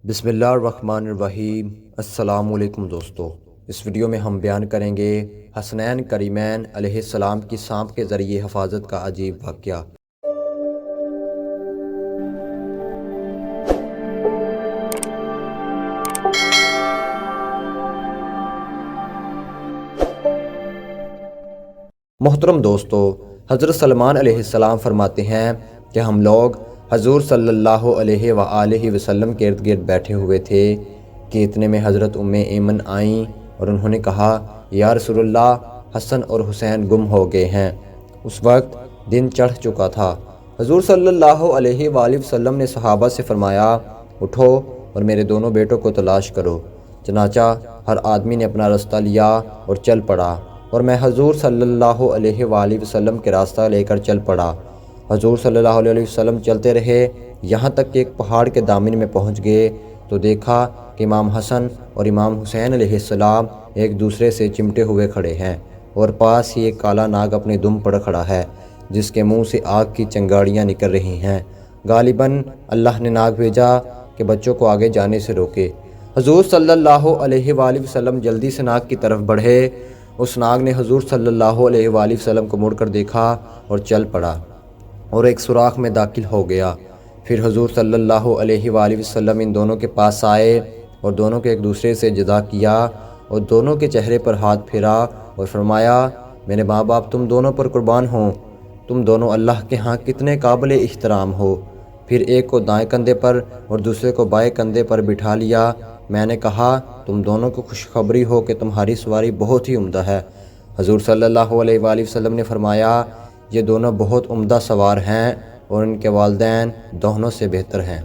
بسم اللہ الرحمن الرحیم۔ السلام علیکم دوستو، اس ویڈیو میں ہم بیان کریں گے حسنین کریمین علیہ السلام کی سانپ کے ذریعے حفاظت کا عجیب واقعہ۔ محترم دوستو، حضرت سلمان علیہ السلام فرماتے ہیں کہ ہم لوگ حضور صلی اللہ علیہ وآلہ وسلم کے ارد گرد بیٹھے ہوئے تھے کہ اتنے میں حضرت ایمن آئیں اور انہوں نے کہا، یا رسول اللہ، حسن اور حسین گم ہو گئے ہیں۔ اس وقت دن چڑھ چکا تھا۔ حضور صلی اللہ علیہ وآلہ وسلم نے صحابہ سے فرمایا، اٹھو اور میرے دونوں بیٹوں کو تلاش کرو۔ چنانچہ ہر آدمی نے اپنا راستہ لیا اور چل پڑا، اور میں حضور صلی اللہ علیہ وآلہ وسلم کے راستہ لے کر چل پڑا۔ حضور صلی اللہ علیہ وسلم چلتے رہے، یہاں تک کہ ایک پہاڑ کے دامن میں پہنچ گئے تو دیکھا کہ امام حسن اور امام حسین علیہ السلام ایک دوسرے سے چمٹے ہوئے کھڑے ہیں، اور پاس ہی ایک کالا ناگ اپنی دم پر کھڑا ہے جس کے منہ سے آگ کی چنگاڑیاں نکل رہی ہیں۔ غالباً اللہ نے ناگ بھیجا کہ بچوں کو آگے جانے سے روکے۔ حضور صلی اللہ علیہ وآلہ وسلم جلدی سے ناگ کی طرف بڑھے۔ اس ناگ نے حضور صلی اللہ علیہ وآلہ وسلم کو مڑ کر دیکھا اور چل پڑا اور ایک سوراخ میں داخل ہو گیا۔ پھر حضور صلی اللہ علیہ وآلہ وسلم ان دونوں کے پاس آئے اور دونوں کے ایک دوسرے سے جدا کیا اور دونوں کے چہرے پر ہاتھ پھیرا اور فرمایا، میرے ماں باپ تم دونوں پر قربان ہوں، تم دونوں اللہ کے ہاں کتنے قابل احترام ہو۔ پھر ایک کو دائیں کندھے پر اور دوسرے کو بائیں کندھے پر بٹھا لیا۔ میں نے کہا، تم دونوں کو خوشخبری ہو کہ تمہاری سواری بہت ہی عمدہ ہے۔ حضور صلی اللہ علیہ وآلہ وسلم نے فرمایا، یہ دونوں بہت عمدہ سوار ہیں اور ان کے والدین دونوں سے بہتر ہیں۔